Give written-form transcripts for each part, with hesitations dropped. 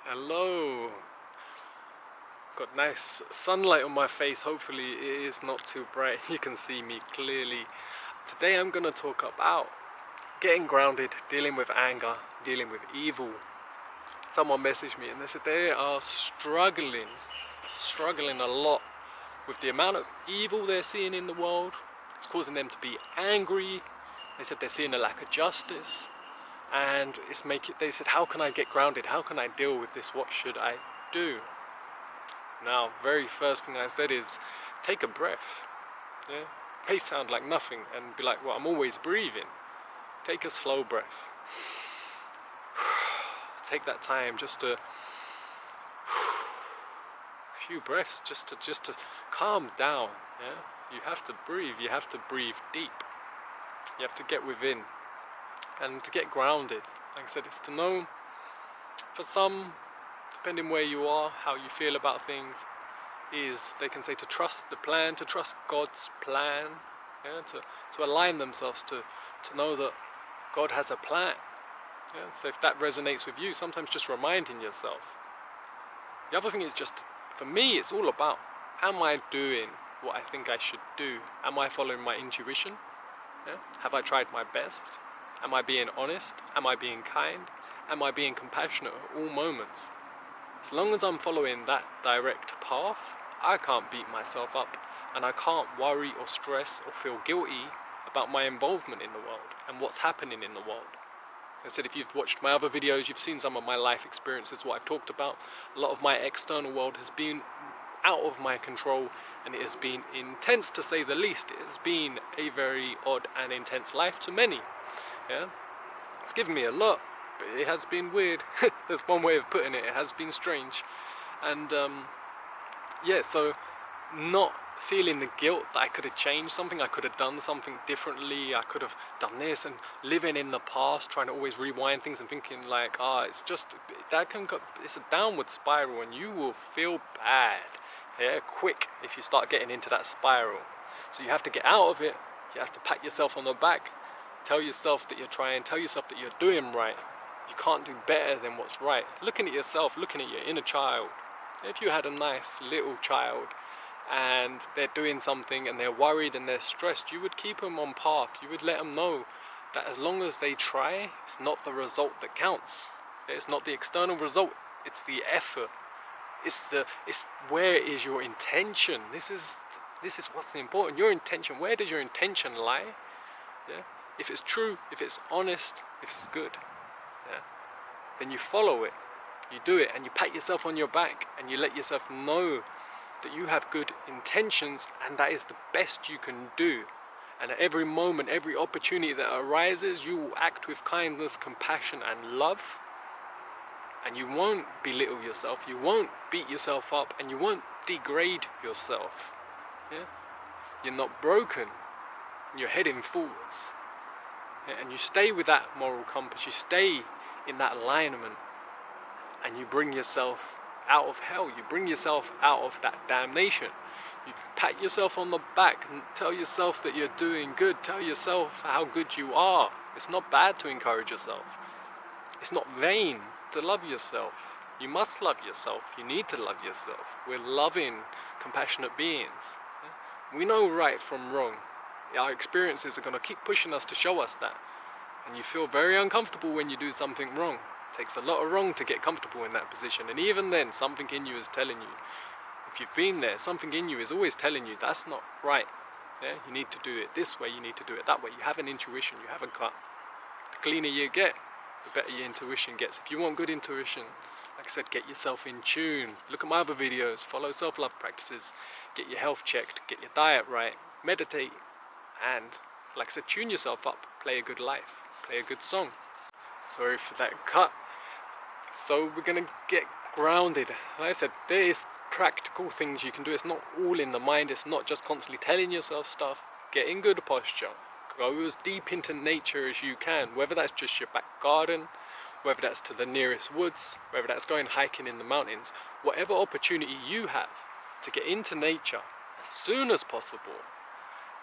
Hello. Got nice sunlight on my face. Hopefully it is not too bright. You can see me clearly. Today I'm gonna talk about getting grounded, dealing with anger, dealing with evil. Someone messaged me and they said they are struggling a lot with the amount of evil they're seeing in the world. It's causing them to be angry. They said they're seeing a lack of justice. And they said, how can I get grounded? How can I deal with this? What should I do? Now, very first thing I said is, take a breath. Yeah? It may sound like nothing and be like, well, I'm always breathing. Take a slow breath. Take that time just to, few breaths just to calm down. Yeah? You have to breathe. You have to breathe deep. You have to get within. And to get grounded, like I said, it's to know, for some, depending where you are, how you feel about things, is they can say to trust the plan, to trust God's plan, yeah, to align themselves to know that God has a plan. Yeah? So if that resonates with you, sometimes just reminding yourself. The other thing is just, for me, it's all about, am I doing what I think I should do? Am I following my intuition? Yeah? Have I tried my best? Am I being honest? Am I being kind? Am I being compassionate at all moments? As long as I'm following that direct path, I can't beat myself up and I can't worry or stress or feel guilty about my involvement in the world and what's happening in the world. Like I said, if you've watched my other videos, you've seen some of my life experiences, what I've talked about. A lot of my external world has been out of my control and it has been intense, to say the least. It has been a very odd and intense life to many. Yeah? It's given me a lot, but it has been weird. There's one way of putting it. It has been strange. And yeah, so not feeling the guilt that I could have changed something, I could have done something differently, I could have done this, and living in the past, trying to always rewind things and thinking like, it's just, it's a downward spiral and you will feel bad, yeah, quick if you start getting into that spiral. So you have to get out of it. You have to pat yourself on the back. Tell yourself that you're trying, tell yourself that you're doing right. You can't do better than what's right. Looking at yourself, looking at your inner child. If you had a nice little child and they're doing something and they're worried and they're stressed, you would keep them on path. You would let them know that as long as they try, it's not the result that counts. It's not the external result, it's the effort. It's where is your intention? This is what's important. Your intention, where does your intention lie? Yeah? If it's true, if it's honest, if it's good, yeah, then you follow it, you do it, and you pat yourself on your back and you let yourself know that you have good intentions and that is the best you can do. And at every moment, every opportunity that arises, you will act with kindness, compassion and love, and you won't belittle yourself, you won't beat yourself up, and you won't degrade yourself. Yeah? You're not broken, you're heading forwards. And you stay with that moral compass, you stay in that alignment, and you bring yourself out of hell, you bring yourself out of that damnation. You pat yourself on the back and tell yourself that you're doing good, tell yourself how good you are. It's not bad to encourage yourself. It's not vain to love yourself. You must love yourself, you need to love yourself. We're loving, compassionate beings. We know right from wrong. Our experiences are going to keep pushing us to show us that. And you feel very uncomfortable when you do something wrong. It takes a lot of wrong to get comfortable in that position. And even then, something in you is telling you, if you've been there, something in you is always telling you that's not right. Yeah? You need to do it this way, you need to do it that way. You have an intuition, you have a gut. The cleaner you get, the better your intuition gets. If you want good intuition, like I said, get yourself in tune. Look at my other videos, follow self-love practices, get your health checked, get your diet right, meditate. And, like I said, tune yourself up, play a good life, play a good song. Sorry for that cut. So we're going to get grounded. Like I said, there is practical things you can do. It's not all in the mind, it's not just constantly telling yourself stuff. Get in good posture. Go as deep into nature as you can, whether that's just your back garden, whether that's to the nearest woods, whether that's going hiking in the mountains. Whatever opportunity you have to get into nature as soon as possible,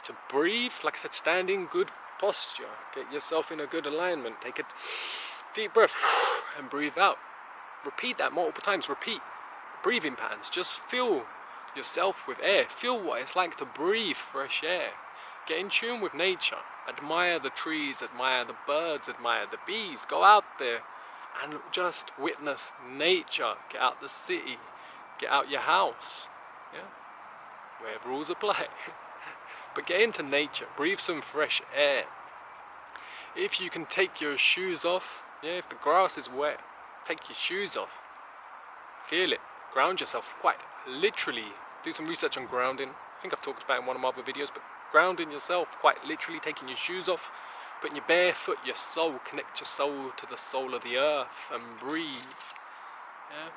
to breathe, like I said, stand in good posture, get yourself in a good alignment, take a deep breath and breathe out. repeat that multiple times. Repeat breathing patterns. Just fill yourself with air. Feel what it's like to breathe fresh air. Get in tune with nature. Admire the trees, admire the birds, admire the bees. Go out there and just witness nature. Get out the city. Get out your house. Yeah? Where rules apply. But get into nature. Breathe some fresh air. If you can take your shoes off, yeah, if the grass is wet, take your shoes off. Feel it. Ground yourself quite literally. Do some research on grounding. I think I've talked about it in one of my other videos, but grounding yourself quite literally, taking your shoes off, putting your bare foot, your soul, connect your soul to the soul of the earth and breathe. Yeah?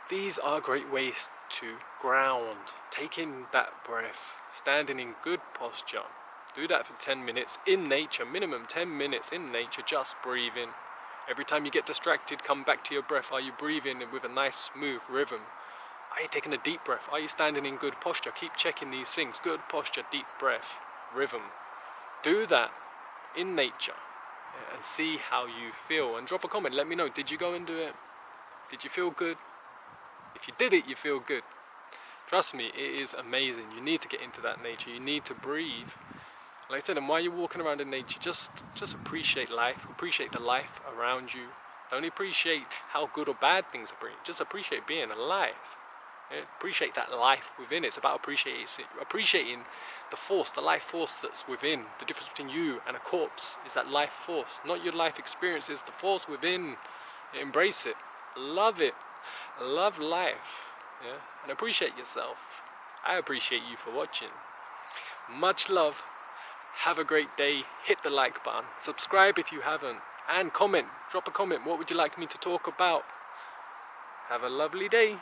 These are great ways to ground. Taking that breath, standing in good posture. Do that for 10 minutes in nature, minimum 10 minutes in nature, just breathing. Every time you get distracted, come back to your breath. Are you breathing with a nice smooth rhythm? Are you taking a deep breath? Are you standing in good posture? Keep checking these things. Good posture, deep breath, rhythm. Do that in nature and see how you feel. And drop a comment. Let me know. Did you go and do it? Did you feel good? If you did it, you feel good. Trust me, it is amazing. You need to get into that nature. You need to breathe. Like I said, and while you're walking around in nature, just appreciate life. Appreciate the life around you. Don't appreciate how good or bad things are bringing. Just appreciate being alive. Yeah? Appreciate that life within. It's about appreciating the force, the life force that's within. The difference between you and a corpse is that life force, not your life experiences. The force within. Embrace it. Love it. Love life. Yeah? And appreciate yourself. I appreciate you for watching. Much love. Have a great day. Hit the like button. Subscribe if you haven't. And comment. Drop a comment. What would you like me to talk about? Have a lovely day.